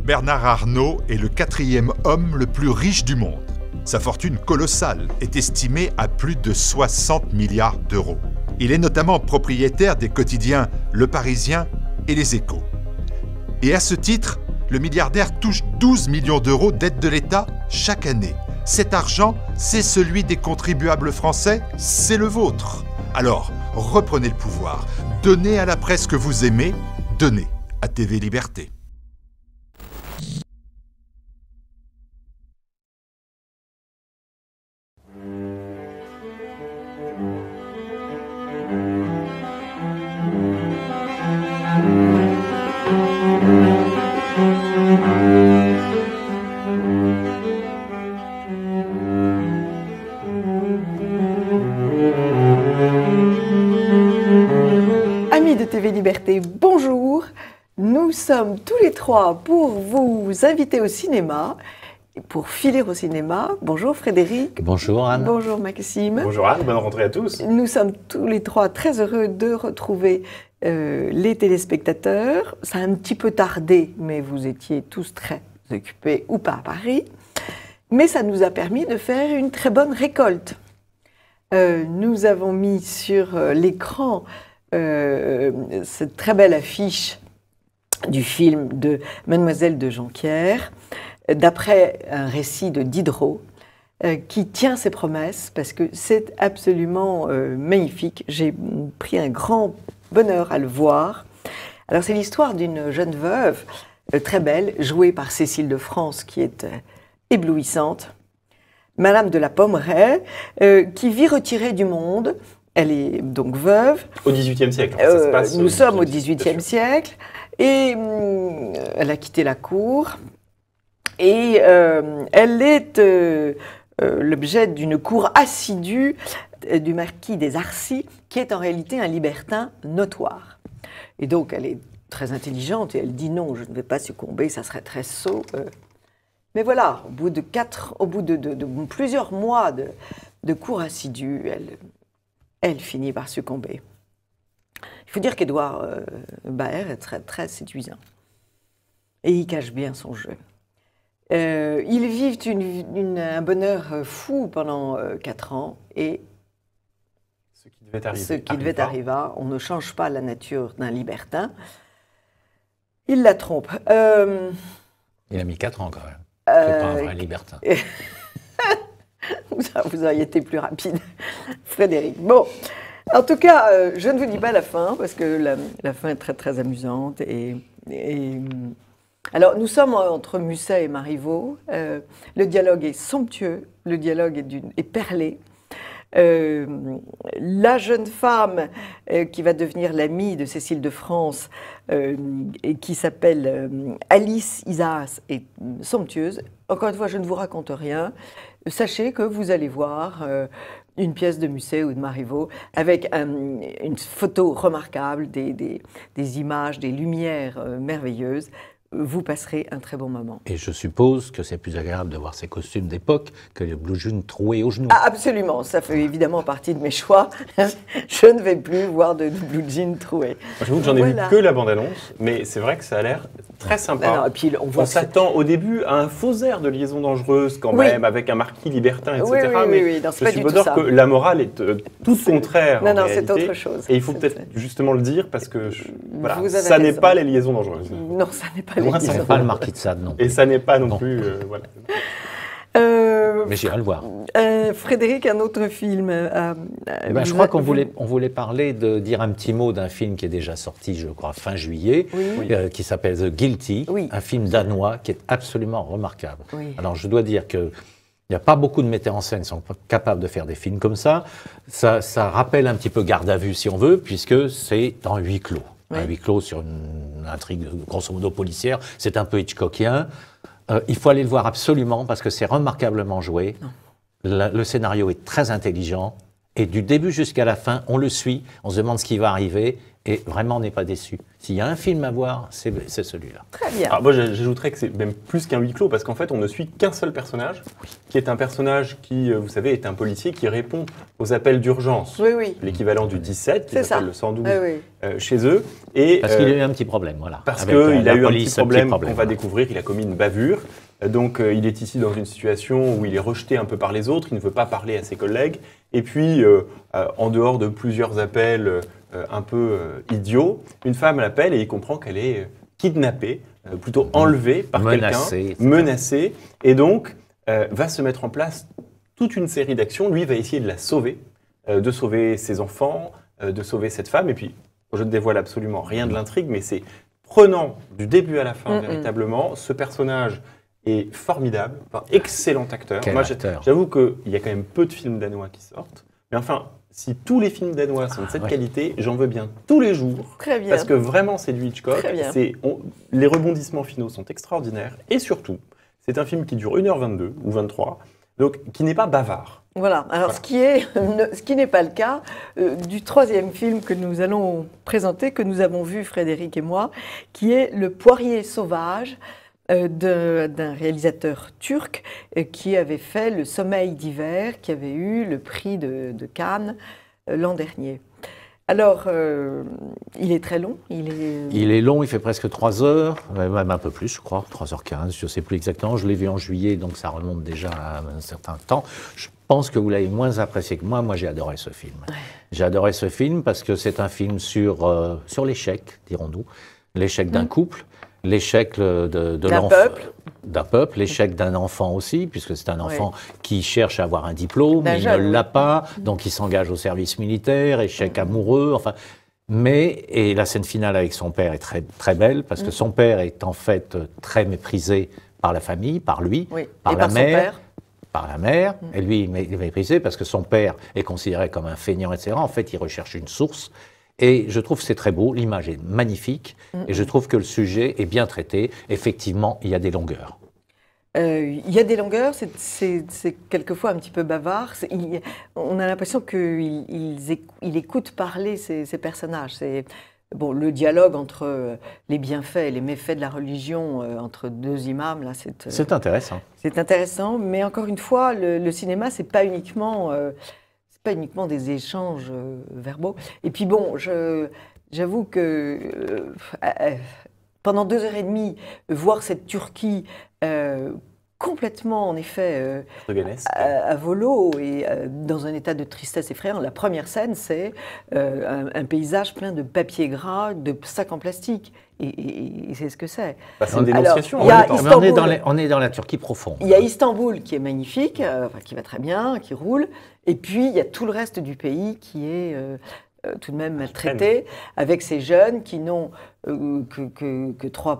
Bernard Arnault est le 4e homme le plus riche du monde. Sa fortune colossale est estimée à plus de 60 milliards d'euros. Il est notamment propriétaire des quotidiens Le Parisien et Les Échos. Et à ce titre, le milliardaire touche 12 millions d'euros d'aide de l'État chaque année. Cet argent, c'est celui des contribuables français, c'est le vôtre. Alors, reprenez le pouvoir, donnez à la presse que vous aimez, donnez à TV Liberté. Amis de TV Liberté, bonjour. Nous sommes tous les trois pour vous inviter au cinéma, pour filer au cinéma. Bonjour Frédéric. Bonjour Anne. Bonjour Maxime. Bonjour Anne, bonne rentrée à tous. Nous sommes tous les trois très heureux de retrouver les téléspectateurs. Ça a un petit peu tardé, mais vous étiez tous très occupés ou pas à Paris. Mais ça nous a permis de faire une très bonne récolte. Nous avons mis sur l'écran cette très belle affiche du film de Mademoiselle de Jonquière, d'après un récit de Diderot, qui tient ses promesses, parce que c'est absolument magnifique. J'ai pris un grand bonheur à le voir. Alors c'est l'histoire d'une jeune veuve, très belle, jouée par Cécile de France, qui est éblouissante, Madame de la Pommeraye, qui vit retirée du monde. Elle est donc veuve. Au XVIIIe siècle, ça se passe. Nous sommes au XVIIIe siècle. Et elle a quitté la cour. Et elle est l'objet d'une cour assidue du marquis des Arcis, qui est en réalité un libertin notoire. Et donc, elle est très intelligente et elle dit non, je ne vais pas succomber, ça serait très sot. Mais voilà, au bout de plusieurs mois de cour assidue, elle finit par succomber. Il faut dire qu'Édouard Baer est très, très séduisant. Et il cache bien son jeu. Ils vivent un bonheur fou pendant 4 ans. Et ce qui devait arriver, on ne change pas la nature d'un libertin. Il la trompe. Il a mis 4 ans quand même. C'est pas un vrai libertin. Vous auriez été plus rapide, Frédéric. Bon, en tout cas, je ne vous dis pas la fin, parce que la fin est très, très amusante. Alors, nous sommes entre Musset et Marivaux. Le dialogue est somptueux, le dialogue est perlé. La jeune femme qui va devenir l'amie de Cécile de France et qui s'appelle Alice Isaacs est somptueuse. Encore une fois, je ne vous raconte rien. Sachez que vous allez voir une pièce de Musset ou de Marivaux avec une photo remarquable, des images, des lumières merveilleuses. Vous passerez un très bon moment. Et je suppose que c'est plus agréable de voir ces costumes d'époque que les blue jeans troués aux genoux. Ah, absolument, ça fait évidemment partie de mes choix. Je ne vais plus voir de blue jeans troués. J'avoue que j'en ai vu que la bande-annonce, mais c'est vrai que ça a l'air très sympa. Non, et puis on s'attend au début à un faux air de liaison dangereuse quand même, avec un marquis libertin, etc. Oui, non, je suis pas sûr que la morale est tout contraire. Non, c'est autre chose. Et il faut peut-être justement le dire parce que ça n'est pas les liaisons dangereuses. Non, ça n'est pas ça n'est pas le marquis de Sade, non. Et ça n'est pas non plus... voilà. Mais j'irai le voir. Frédéric, un autre film. Je crois qu'on voulait parler dire un petit mot d'un film qui est déjà sorti, je crois, fin juillet, qui s'appelle The Guilty, un film danois qui est absolument remarquable. Oui. Alors, je dois dire que il n'y a pas beaucoup de metteurs en scène qui sont capables de faire des films comme ça. Ça rappelle un petit peu Garde à vue, si on veut, puisque c'est en huis clos. Un huis clos sur une intrigue grosso modo policière, c'est un peu Hitchcockien. Il faut aller le voir absolument parce que c'est remarquablement joué. Le scénario est très intelligent et du début jusqu'à la fin, on le suit, on se demande ce qui va arriver et vraiment on n'est pas déçu. S'il y a un film à voir, c'est celui-là. Très bien. Alors moi, j'ajouterais que c'est même plus qu'un huis clos, parce qu'en fait, on ne suit qu'un seul personnage, qui est un personnage qui, vous savez, est un policier qui répond aux appels d'urgence. Oui, oui. L'équivalent du 17, qui s'appelle le 112 oui. chez eux. Et, parce qu'il a eu un petit problème, voilà. Parce qu'il a eu un petit problème qu'on va découvrir, il a commis une bavure. Donc il est ici dans une situation où il est rejeté un peu par les autres, il ne veut pas parler à ses collègues. Et puis, en dehors de plusieurs appels un peu idiots, une femme l'appelle et il comprend qu'elle est kidnappée, plutôt enlevée par quelqu'un, menacée. Et donc, va se mettre en place toute une série d'actions. Lui va essayer de la sauver, de sauver ses enfants, de sauver cette femme. Et puis, je ne dévoile absolument rien de l'intrigue, mais c'est prenant du début à la fin, véritablement. Ce personnage est formidable, excellent acteur. Moi, j'avoue qu'il y a quand même peu de films danois qui sortent. Mais enfin, si tous les films danois sont de cette qualité, j'en veux bien tous les jours. Très bien. Parce que vraiment, c'est du Hitchcock. Les rebondissements finaux sont extraordinaires. Et surtout, c'est un film qui dure 1h22 ou 23, donc qui n'est pas bavard. Voilà. Alors, ce qui n'est pas le cas du troisième film que nous allons présenter, que nous avons vu, Frédéric et moi, qui est Le Poirier sauvage, d'un réalisateur turc qui avait fait Le Sommeil d'hiver, qui avait eu le prix de Cannes l'an dernier. Alors, il est très long. Il est long, il fait presque 3 heures, même un peu plus, je crois, 3h15, je ne sais plus exactement. Je l'ai vu en juillet, donc ça remonte déjà à un certain temps. Je pense que vous l'avez moins apprécié que moi. Moi, j'ai adoré ce film. Ouais. J'ai adoré ce film parce que c'est un film sur l'échec, dirons-nous, l'échec d'un couple. L'échec d'un peuple, l'échec d'un enfant aussi, puisque c'est un enfant qui cherche à avoir un diplôme, il ne l'a pas, donc il s'engage au service militaire, échec amoureux, enfin. Et la scène finale avec son père est très, très belle, parce que son père est en fait très méprisé par la famille, par lui, par la mère. Par la mère, et lui il est méprisé parce que son père est considéré comme un feignant, etc. En fait, il recherche une source. Et je trouve que c'est très beau, l'image est magnifique, et je trouve que le sujet est bien traité. Effectivement, il y a des longueurs. Il y a des longueurs, c'est quelquefois un petit peu bavard. On a l'impression qu'il écoute parler ces personnages. Bon, le dialogue entre les bienfaits et les méfaits de la religion, entre deux imams, là, c'est intéressant. C'est intéressant, mais encore une fois, le cinéma, c'est pas uniquement des échanges verbaux. Et puis bon, j'avoue que pendant 2h30, voir cette Turquie complètement, en effet, à volo et dans un état de tristesse effrayant. La première scène, c'est un paysage plein de papier gras, de sacs en plastique. Et c'est ce que c'est. C'est une dénonciation. On est dans la Turquie profonde. Il y a Istanbul qui est magnifique, qui va très bien, qui roule. Et puis, il y a tout le reste du pays qui est tout de même maltraité, avec ces jeunes qui n'ont que 3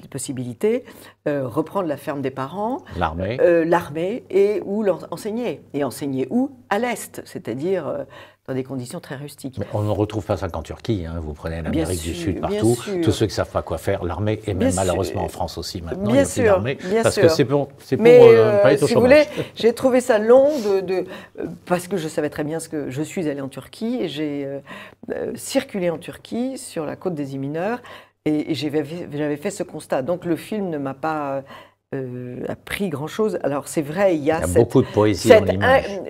possibilités. Reprendre la ferme des parents, l'armée ou enseigner. Et enseigner où? À l'Est, c'est-à-dire dans des conditions très rustiques. Mais on ne retrouve pas ça qu'en Turquie. Hein. Vous prenez l'Amérique du Sud partout. Tous ceux qui ne savent pas quoi faire, l'armée, et même malheureusement en France aussi maintenant, il y a plus d'armée. Parce que c'est pour pas être au chômage. Si vous voulez, j'ai trouvé ça long parce que je savais très bien que je suis allée en Turquie et j'ai circulé en Turquie sur la côte des îles Mineures et j'avais fait ce constat. Donc le film ne m'a pas appris grand-chose. Alors c'est vrai, il y a beaucoup de poésie dans l'image.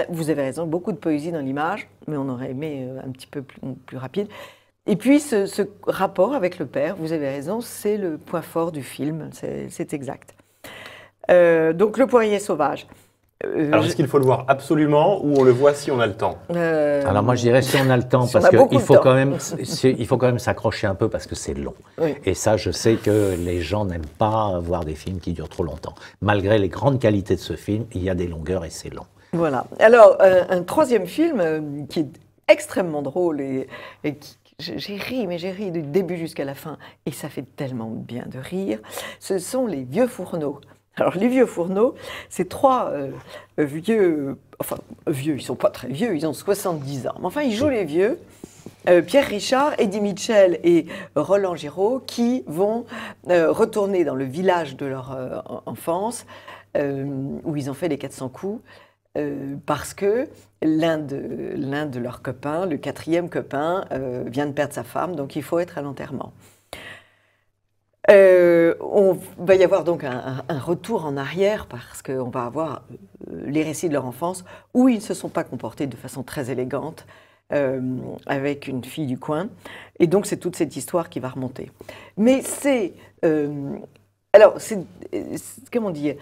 Vous avez raison, beaucoup de poésie dans l'image, mais on aurait aimé un petit peu plus rapide. Et puis ce rapport avec le père, vous avez raison, c'est le point fort du film, c'est exact. Donc Le Poirier sauvage. Alors, est-ce qu'il faut le voir absolument ou on le voit si on a le temps? Alors moi je dirais si on a le temps, parce qu'il faut quand même s'accrocher un peu parce que c'est long. Oui. Et ça, je sais que les gens n'aiment pas voir des films qui durent trop longtemps. Malgré les grandes qualités de ce film, il y a des longueurs et c'est long. Voilà. Alors, un troisième film qui est extrêmement drôle et qui... J'ai ri du début jusqu'à la fin, et ça fait tellement bien de rire. Ce sont Les Vieux Fourneaux. Alors, Les Vieux Fourneaux, c'est 3 vieux, enfin, vieux, ils ne sont pas très vieux, ils ont 70 ans. Mais enfin, ils jouent les vieux. Pierre Richard, Eddie Mitchell et Roland Giraud, qui vont retourner dans le village de leur enfance, où ils ont fait les 400 coups, parce que l'un de leurs copains, le 4e copain, vient de perdre sa femme, donc il faut être à l'enterrement. On va y avoir donc un retour en arrière parce qu'on va avoir les récits de leur enfance où ils ne se sont pas comportés de façon très élégante avec une fille du coin. Et donc c'est toute cette histoire qui va remonter. Mais c'est... alors, comment dire,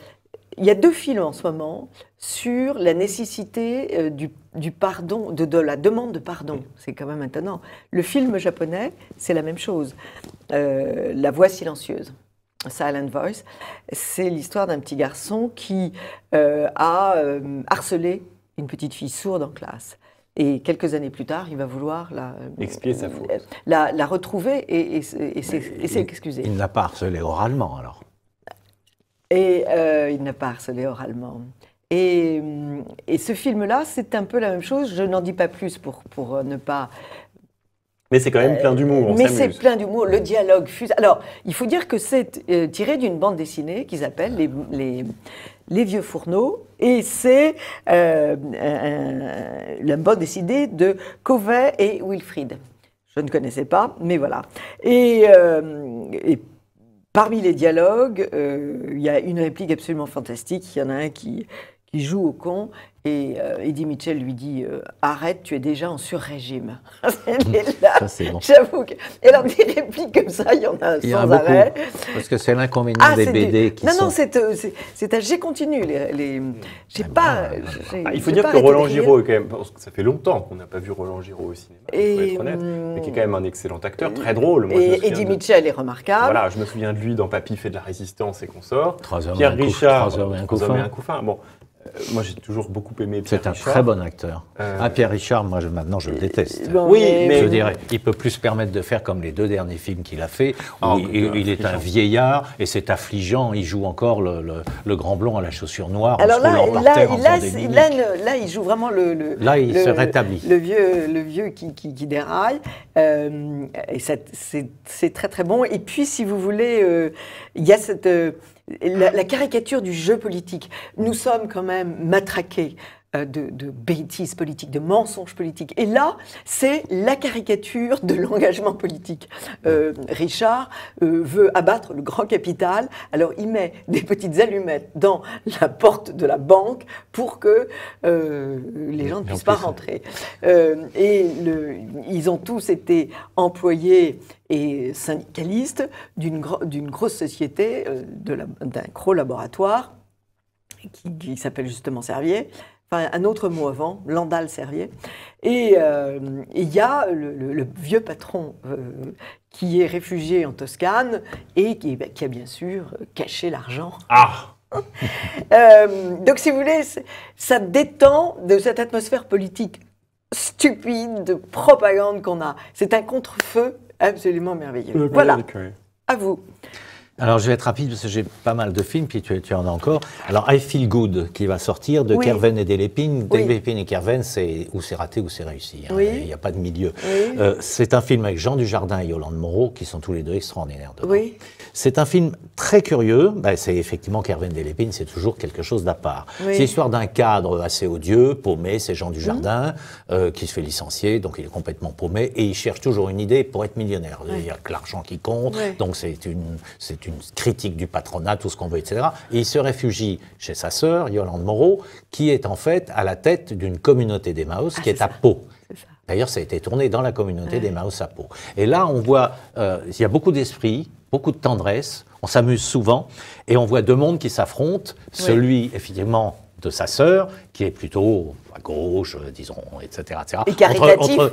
il y a 2 films en ce moment sur la nécessité du pardon, de la demande de pardon. C'est quand même étonnant. Le film japonais, c'est la même chose. La voix silencieuse, Silent Voice, c'est l'histoire d'un petit garçon qui a harcelé une petite fille sourde en classe. Et quelques années plus tard, il va vouloir expier sa faute. La retrouver et s'excuser. Il n'a pas harcelé oralement, alors. Et il n'a pas harcelé oralement. Et ce film-là, c'est un peu la même chose. Je n'en dis pas plus pour ne pas... Mais c'est quand même plein d'humour, Mais c'est plein d'humour, le dialogue fuse. Alors, il faut dire que c'est tiré d'une bande dessinée qui s'appelle Les Vieux Fourneaux, et c'est la bande dessinée de Covey et Wilfrid. Je ne connaissais pas, mais voilà. Et parmi les dialogues, il y a une réplique absolument fantastique. Il y en a un qui joue au con, et Eddie Mitchell lui dit « Arrête, tu es déjà en sur-régime. » C'est bon. J'avoue que... Et alors, des répliques comme ça, il y en a sans arrêt. Parce que c'est l'inconvénient des BD qui sont... Non, c'est un jet continu. J'ai pas... Il faut dire que Roland Giraud est quand même... Parce que ça fait longtemps qu'on n'a pas vu Roland Giraud au cinéma, il faut être honnête, mais qui est quand même un excellent acteur, très drôle. Moi, et Eddie Mitchell est remarquable. Voilà, je me souviens de lui dans Papy fait de la résistance et consorts. Pierre Richard, 3 hommes et un couffin. Bon, moi, j'ai toujours beaucoup aimé Pierre Richard. C'est un très bon acteur. Pierre Richard, moi, maintenant, je le déteste. Oui, mais... Je dirais, il peut plus se permettre de faire comme les 2 derniers films qu'il a fait, où il est un vieillard, et c'est affligeant, il joue encore le grand blond à la chaussure noire. Alors là, il joue vraiment il se rétablit. Le vieux qui déraille, et c'est très très bon. Et puis, si vous voulez, il y a la caricature du jeu politique. Nous sommes quand même matraqués de bêtises politiques, de mensonges politiques. Et là, c'est la caricature de l'engagement politique. Richard veut abattre le grand capital, alors il met des petites allumettes dans la porte de la banque pour que les gens ne puissent pas rentrer. Ils ont tous été employés et syndicalistes d'une grosse société, d'un gros laboratoire qui s'appelle justement Servier. Enfin, un autre mot avant, Landal-Servier. Et il y a le vieux patron qui est réfugié en Toscane et qui a bien sûr caché l'argent. Ah donc, si vous voulez, ça détend de cette atmosphère politique stupide, de propagande qu'on a. C'est un contre-feu absolument merveilleux. Voilà, à vous. Alors, je vais être rapide parce que j'ai pas mal de films, puis tu en as encore. Alors, I Feel Good, qui va sortir de Kerven et Delépine. Delépine et Kerven, c'est ou c'est raté ou c'est réussi. Hein. Il n'y a pas de milieu. C'est un film avec Jean Dujardin et Yolande Moreau, qui sont tous les 2 extraordinaires dedans. C'est un film très curieux. C'est effectivement Kerven et Delépine, c'est toujours quelque chose d'à part. C'est l'histoire d'un cadre assez odieux, paumé, c'est Jean Dujardin, qui se fait licencier, donc il est complètement paumé, et il cherche toujours une idée pour être millionnaire. Il n'y a que l'argent qui compte, donc c'est une critique du patronat, tout ce qu'on veut, etc. Et il se réfugie chez sa sœur, Yolande Moreau, qui est en fait à la tête d'une communauté d'Emmaüs qui est à Pau. D'ailleurs, ça a été tourné dans la communauté d'Emmaüs à Pau. Et là, on voit, il y a beaucoup d'esprit, beaucoup de tendresse, on s'amuse souvent, et on voit 2 mondes qui s'affrontent, celui, effectivement, de sa sœur, qui est plutôt à gauche, disons, etc. Et caritative.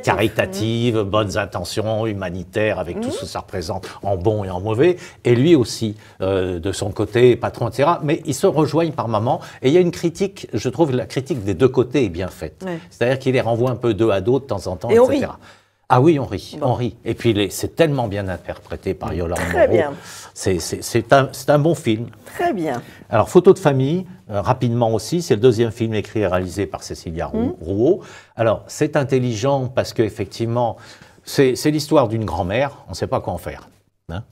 Caritative, bonnes intentions, humanitaires, avec tout ce que ça représente en bon et en mauvais. Et lui aussi, de son côté, patron, etc. Mais ils se rejoignent par moments. Et il y a une critique, je trouve, la critique des 2 côtés est bien faite. C'est-à-dire qu'il les renvoie un peu 2 à 2 de temps en temps, etc. On rit. Ah oui, on rit. Et puis c'est tellement bien interprété par Yolande Moreau. Très bien. C'est un bon film. Très bien. Alors, Photo de famille, rapidement aussi, c'est le 2e film écrit et réalisé par Cécilia Rouault. Alors, c'est intelligent parce qu'effectivement, c'est l'histoire d'une grand-mère, on ne sait pas quoi en faire. Hein.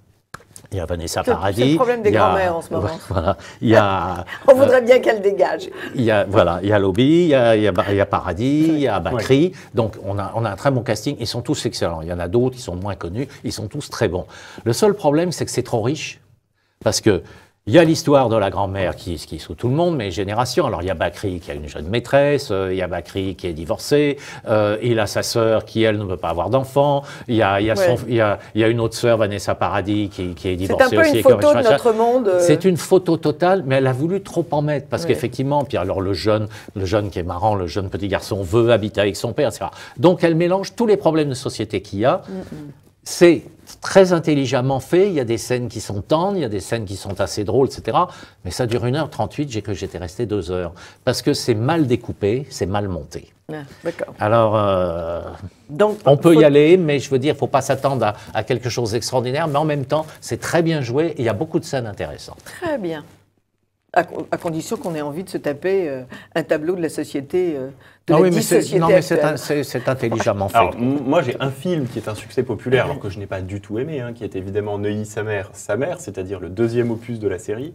Il y a Vanessa Paradis. C'est le problème des grands-mères en ce moment. Voilà, il y a, on voudrait bien qu'elle dégage. Il y a, voilà, il y a Lobby, il y a Paradis, il y a Bakri. Donc on a un très bon casting. Ils sont tous excellents. Il y en a d'autres qui sont moins connus. Ils sont tous très bons. Le seul problème, c'est que c'est trop riche. Parce que il y a l'histoire de la grand-mère qui sous tout le monde, mais génération. Alors il y a Bakri qui a une jeune maîtresse, il y a Bakri qui est divorcé, il a sa sœur qui elle ne veut pas avoir d'enfant, il y a une autre sœur, Vanessa Paradis, qui est divorcée aussi. C'est un peu une photo de notre monde. C'est une photo totale, mais elle a voulu trop en mettre parce qu'effectivement, puis alors le jeune qui est marrant, le jeune petit garçon veut habiter avec son père, etc. Donc elle mélange tous les problèmes de société qu'il y a. C'est très intelligemment fait, il y a des scènes qui sont tendres, il y a des scènes qui sont assez drôles, etc. Mais ça dure 1h38, j'étais resté 2 heures. Parce que c'est mal découpé, c'est mal monté. Ah, d'accord. Alors, donc, on peut y aller, mais je veux dire, il ne faut pas s'attendre à quelque chose d'extraordinaire, mais en même temps, c'est très bien joué et il y a beaucoup de scènes intéressantes. Très bien. À condition qu'on ait envie de se taper un tableau de la société, c'est intelligemment fait. Alors, moi, j'ai un film qui est un succès populaire, alors que je n'ai pas du tout aimé, qui est évidemment Neuilly, sa mère, c'est-à-dire le 2e opus de la série,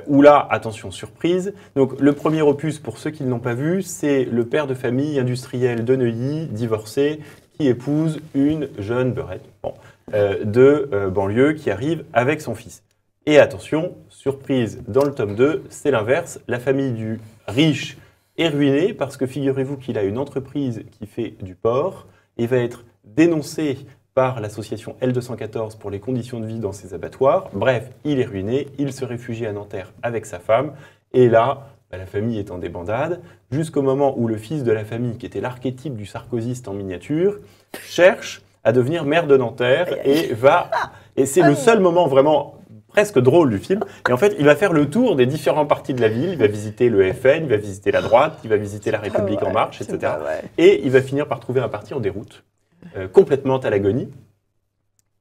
où là, attention, surprise. Donc, le premier opus, pour ceux qui ne l'ont pas vu, c'est le père de famille industriel de Neuilly, divorcé, qui épouse une jeune beurette de banlieue qui arrive avec son fils. Et attention, surprise, dans le tome 2, c'est l'inverse. La famille du riche est ruinée parce que figurez-vous qu'il a une entreprise qui fait du porc et va être dénoncé par l'association L214 pour les conditions de vie dans ses abattoirs. Bref, il est ruiné, il se réfugie à Nanterre avec sa femme. Et là, la famille est en débandade, jusqu'au moment où le fils de la famille, qui était l'archétype du sarkozyste en miniature, cherche à devenir maire de Nanterre et c'est le seul moment vraiment presque drôle du film. Et en fait, il va faire le tour des différentes parties de la ville. Il va visiter le FN, il va visiter la droite, il va visiter la République en marche, etc. Et il va finir par trouver un parti en déroute, complètement à l'agonie.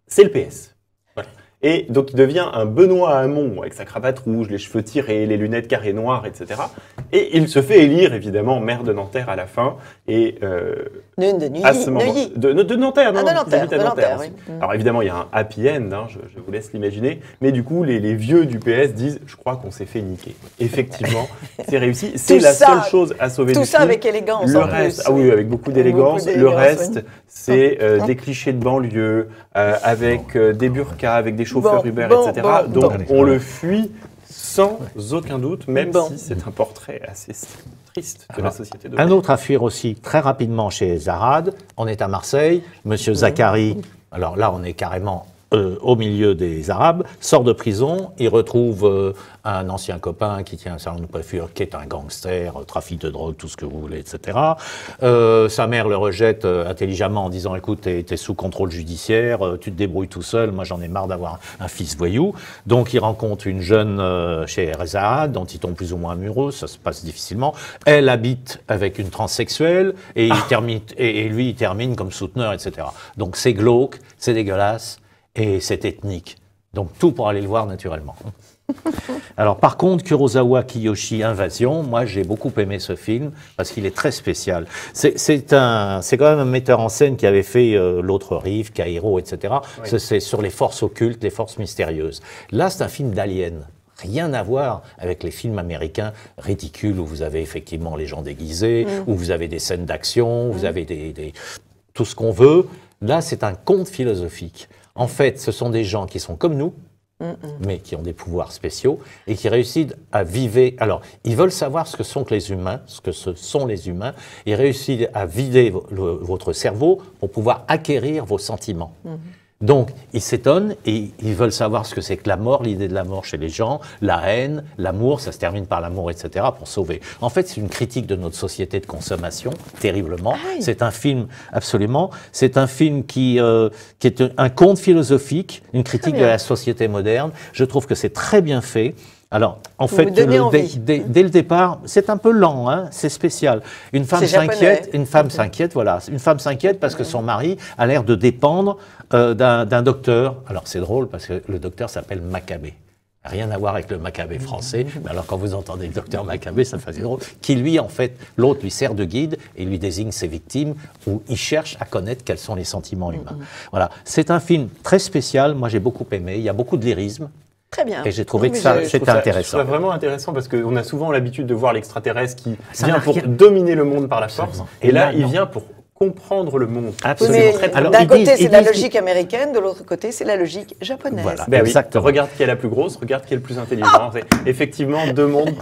C'est le PS. Voilà. Et donc, il devient un Benoît Hamon avec sa cravate rouge, les cheveux tirés, les lunettes carrées noires, etc. Et il se fait élire, évidemment, maire de Nanterre à la fin. Et de Nanterre, non, de Nanterre. Oui. Alors, évidemment, il y a un happy end, je vous laisse l'imaginer. Mais du coup, les vieux du PS disent « Je crois qu'on s'est fait niquer ». Effectivement, c'est réussi. C'est la seule chose à sauver du film. Tout ça avec élégance. Le reste, oui, avec beaucoup d'élégance. Le reste, c'est des clichés de banlieue, avec des burkas, avec des chauffeurs Uber, etc. Donc, on le fuit sans aucun doute, même si c'est un portrait assez triste de la société de un autre à fuir aussi, très rapidement chez Zarad. On est à Marseille, Monsieur Zacharie, alors là, on est carrément au milieu des Arabes, sort de prison, il retrouve un ancien copain qui tient un salon de coiffure, qui est un gangster, trafic de drogue, tout ce que vous voulez, etc. Sa mère le rejette intelligemment en disant « Écoute, t'es sous contrôle judiciaire, tu te débrouilles tout seul, moi j'en ai marre d'avoir un fils voyou. » Donc il rencontre une jeune chez Zarad, dont ils tombent plus ou moins amoureux, ça se passe difficilement. Elle habite avec une transsexuelle, et, lui il termine comme souteneur, etc. Donc c'est glauque, c'est dégueulasse, et c'est ethnique. Donc tout pour aller le voir naturellement. Alors par contre, Kurosawa Kiyoshi, Invasion, moi j'ai beaucoup aimé ce film parce qu'il est très spécial. C'est quand même un metteur en scène qui avait fait L'autre rive, Kairo, etc. Oui. C'est sur les forces occultes, les forces mystérieuses. Là c'est un film d'alien. Rien à voir avec les films américains ridicules où vous avez effectivement les gens déguisés, où vous avez des scènes d'action, où vous avez tout ce qu'on veut. Là c'est un conte philosophique. En fait, ce sont des gens qui sont comme nous, mais qui ont des pouvoirs spéciaux et qui réussissent à vivre. Alors, ils veulent savoir ce que sont les humains, Ils réussissent à vider votre cerveau pour pouvoir acquérir vos sentiments. Donc, ils s'étonnent et ils veulent savoir ce que c'est que la mort, l'idée de la mort chez les gens, la haine, l'amour, ça se termine par l'amour, etc., pour sauver. En fait, c'est une critique de notre société de consommation, terriblement. Ah oui. C'est un film, absolument, c'est un film qui est un conte philosophique, une critique de la société moderne. Je trouve que c'est très bien fait. Alors, en fait, dès le départ, c'est un peu lent, c'est spécial. Une femme s'inquiète, voilà. Une femme s'inquiète parce que son mari a l'air de dépendre d'un docteur. Alors, c'est drôle parce que le docteur s'appelle Maccabée. Rien à voir avec le Maccabée français. Mais alors, quand vous entendez le docteur Maccabée, ça fait drôle. Qui, lui, en fait, l'autre lui sert de guide et lui désigne ses victimes, où il cherche à connaître quels sont les sentiments humains. Voilà. C'est un film très spécial. Moi, j'ai beaucoup aimé. Il y a beaucoup de lyrisme. Très bien. Et j'ai trouvé que ça, c'était intéressant. Je trouve ça vraiment intéressant parce qu'on a souvent l'habitude de voir l'extraterrestre qui vient pour dominer le monde par la force. Et là, il vient pour comprendre le monde. D'un côté, c'est la logique américaine, de l'autre côté, c'est la logique japonaise. Voilà, ben exactement. Regarde qui est la plus grosse, regarde qui est le plus intelligent. C'est effectivement deux mondes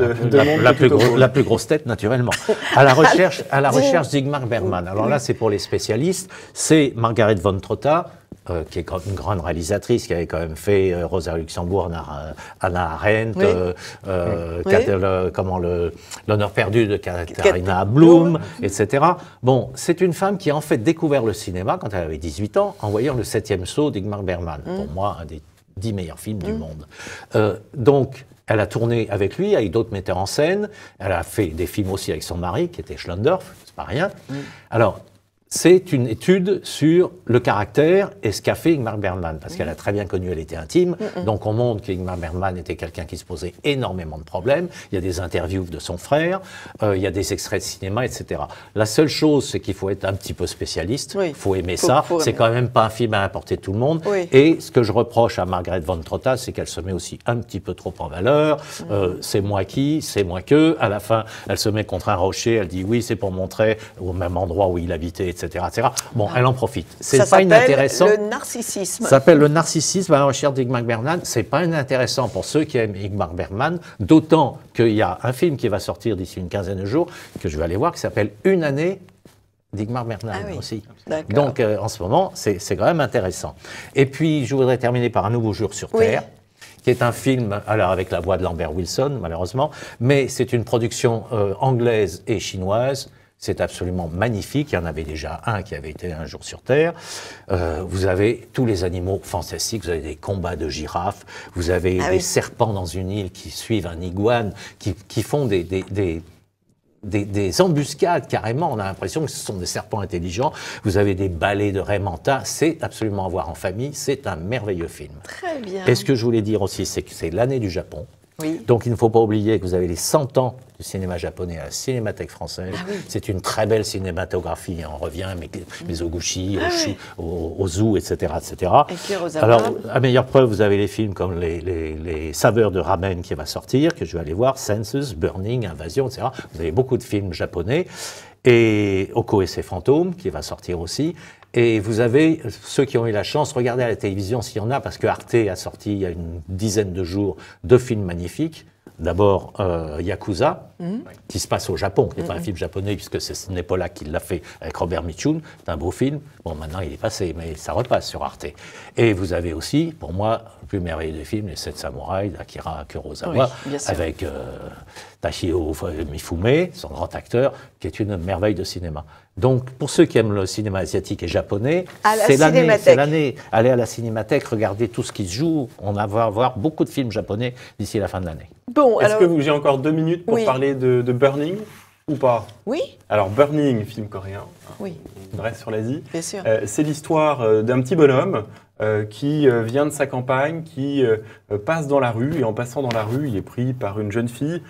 la plus grosse tête, naturellement. À la recherche d'Ingmar Bergman. Alors là, c'est pour les spécialistes. C'est Margaret von Trotta, qui est une grande réalisatrice, qui avait quand même fait Rosa Luxembourg, Hannah Arendt, L'honneur perdu de Katharina Blum, etc. Bon, c'est une femme qui a en fait découvert le cinéma quand elle avait 18 ans, en voyant Le 7e saut d'Ingmar Bergman, pour moi un des 10 meilleurs films du monde. Donc, elle a tourné avec lui, avec d'autres metteurs en scène, elle a fait des films aussi avec son mari, qui était Schlöndorff, c'est pas rien. Alors, c'est une étude sur le caractère et ce qu'a fait Ingmar Bergman, parce qu'elle a très bien connu, elle était intime, donc on montre qu'Ingmar Bergman était quelqu'un qui se posait énormément de problèmes, il y a des interviews de son frère, il y a des extraits de cinéma, etc. La seule chose, c'est qu'il faut être un petit peu spécialiste, il faut aimer ça, c'est quand même pas un film à importer tout le monde, et ce que je reproche à Margaret von Trotta, c'est qu'elle se met aussi un petit peu trop en valeur, c'est moi qui, c'est moi que, à la fin, elle se met contre un rocher, elle dit oui, c'est pour montrer au même endroit où il habitait, etc. Bon, elle en profite. C'est pas inintéressant. Ça s'appelle le narcissisme. Ça s'appelle le narcissisme à la recherche d'Ingmar Bergman. C'est pas inintéressant pour ceux qui aiment Ingmar Bergman, d'autant qu'il y a un film qui va sortir d'ici une quinzaine de jours, que je vais aller voir, qui s'appelle Une année d'Ingmar Bergman aussi. Donc, en ce moment, c'est quand même intéressant. Et puis, je voudrais terminer par Un nouveau jour sur Terre. Qui est un film, alors avec la voix de Lambert Wilson, malheureusement, mais c'est une production anglaise et chinoise. C'est absolument magnifique. Il y en avait déjà un qui avait été Un jour sur Terre. Vous avez tous les animaux fantastiques. Vous avez des combats de girafes. Vous avez des serpents dans une île qui suivent un iguane, qui font des embuscades carrément. On a l'impression que ce sont des serpents intelligents. Vous avez des balais de Ray Manta. C'est absolument à voir en famille. C'est un merveilleux film. Très bien. Et ce que je voulais dire aussi, c'est que c'est l'année du Japon. Donc il ne faut pas oublier que vous avez les 100 ans du cinéma japonais à la Cinémathèque française. C'est une très belle cinématographie. On revient mais Oguchi, Ozu, etc. etc. Alors, à meilleure preuve, vous avez les films comme les Saveurs de Ramen qui va sortir, que je vais aller voir, Senses, Burning, Invasion, etc. Vous avez beaucoup de films japonais. Et Oko et ses fantômes, qui va sortir aussi. Et vous avez, ceux qui ont eu la chance, regardez à la télévision s'il y en a, parce que Arte a sorti il y a une dizaine de jours 2 films magnifiques. D'abord, Yakuza, qui se passe au Japon, qui est un film japonais, puisque c'est ce Polak qui l'a fait avec Robert Mitchum. C'est un beau film. Bon, maintenant, il est passé, mais ça repasse sur Arte. Et vous avez aussi, pour moi, le plus merveilleux des films, Les 7 samouraïs d'Akira Kurosawa, avec Tashio Mifune, son grand acteur, qui est une merveille de cinéma. Donc, pour ceux qui aiment le cinéma asiatique et japonais, c'est l'année. Allez à la Cinémathèque, regardez tout ce qui se joue. On va voir beaucoup de films japonais d'ici la fin de l'année. Bon, est-ce que j'ai encore 2 minutes pour parler de Burning ou pas? Oui. Alors, Burning, film coréen, on reste sur l'Asie. Bien sûr. C'est l'histoire d'un petit bonhomme qui vient de sa campagne, qui passe dans la rue, et en passant dans la rue, il est pris par une jeune fille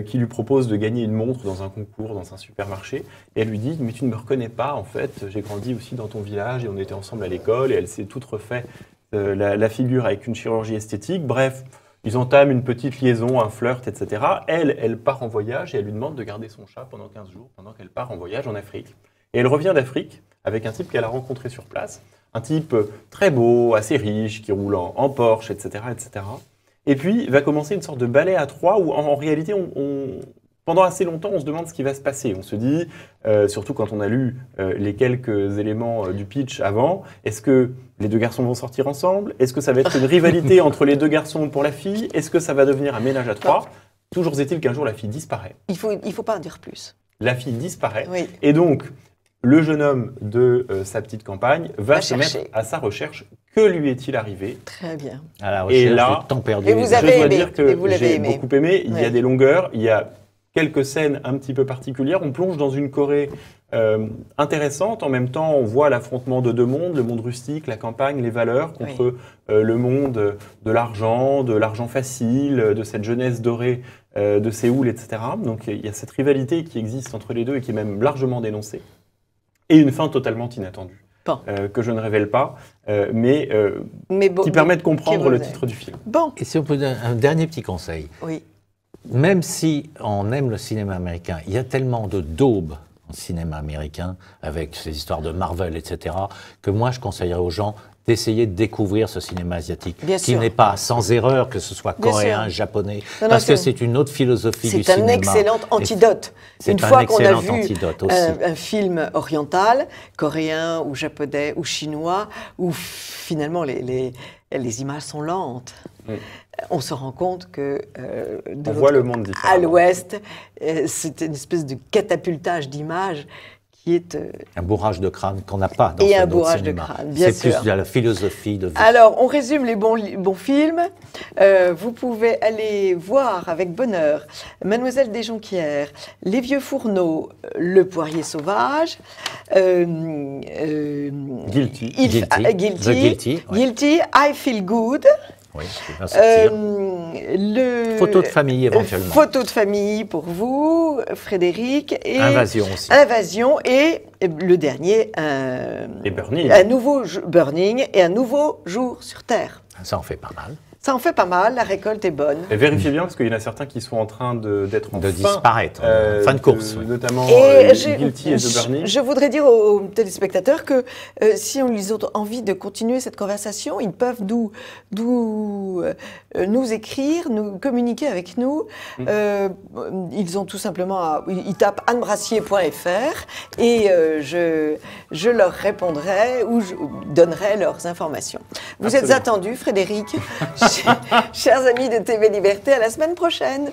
qui lui propose de gagner une montre dans un concours, dans un supermarché, et elle lui dit « mais tu ne me reconnais pas, en fait, j'ai grandi aussi dans ton village, et on était ensemble à l'école, et elle s'est toute refait la figure avec une chirurgie esthétique, bref, ils entament une petite liaison, un flirt, etc. Elle part en voyage, et elle lui demande de garder son chat pendant 15 jours, pendant qu'elle part en voyage en Afrique. Et elle revient d'Afrique avec un type qu'elle a rencontré sur place, un type très beau, assez riche, qui roule en Porsche, etc., etc. Et puis, va commencer une sorte de ballet à 3 où, en réalité, pendant assez longtemps, on se demande ce qui va se passer. On se dit, surtout quand on a lu les quelques éléments du pitch avant, est-ce que les 2 garçons vont sortir ensemble? Est-ce que ça va être une rivalité entre les 2 garçons pour la fille? Est-ce que ça va devenir un ménage à 3? Toujours est-il qu'un jour, la fille disparaît. Il faut pas en dire plus. La fille disparaît. Et donc, le jeune homme de sa petite campagne va se mettre à sa recherche. Que lui est-il arrivé? Très bien. À la recherche du temps perdu. Et vous avez je dois dire que j'ai beaucoup aimé. Il y a des longueurs, il y a quelques scènes un petit peu particulières. On plonge dans une Corée intéressante. En même temps, on voit l'affrontement de deux mondes, le monde rustique, la campagne, les valeurs, contre le monde de l'argent facile, de cette jeunesse dorée de Séoul, etc. Donc il y a cette rivalité qui existe entre les deux et qui est même largement dénoncée. Et une fin totalement inattendue. Que je ne révèle pas, mais qui permet de comprendre le titre du film. Bon. Et si on peut donner un dernier petit conseil. Oui. Même si on aime le cinéma américain, il y a tellement de daubes en cinéma américain, avec ces histoires de Marvel, etc., que moi je conseillerais aux gens d'essayer de découvrir ce cinéma asiatique, qui n'est pas sans erreur, que ce soit coréen, japonais, parce que c'est une autre philosophie du cinéma. C'est un excellent antidote. Une fois qu'on a vu un film oriental, coréen ou japonais ou chinois, où finalement les images sont lentes, on se rend compte que on voit le monde différent. À l'ouest, c'est une espèce de catapultage d'images qui est un bourrage de crâne qu'on n'a pas dans ce cinéma. Et un bourrage de crâne, bien sûr. C'est plus de la philosophie de vie. Alors, on résume les bons films. Vous pouvez aller voir avec bonheur Mademoiselle Desjonquières, Les Vieux Fourneaux, Le Poirier Sauvage, Guilty, I Feel Good. Oui, photo de famille éventuellement. Photo de famille pour vous, Frédéric. Et Invasion aussi. Invasion et le dernier, et Burning. Un nouveau Burning et un nouveau jour sur Terre. Ça en fait pas mal. Ça en fait pas mal, la récolte est bonne. Et vérifiez bien, parce qu'il y en a certains qui sont en train d'être en disparaître, fin de course. Notamment Guilty et The Burning. Je voudrais dire aux téléspectateurs que si ils ont envie de continuer cette conversation, ils peuvent nous écrire, nous communiquer avec nous. Ils ont tout simplement ils tapent annebrassier.fr et je leur répondrai ou je donnerai leurs informations. Vous êtes attendus, Frédéric. Chers amis de TV Liberté, à la semaine prochaine.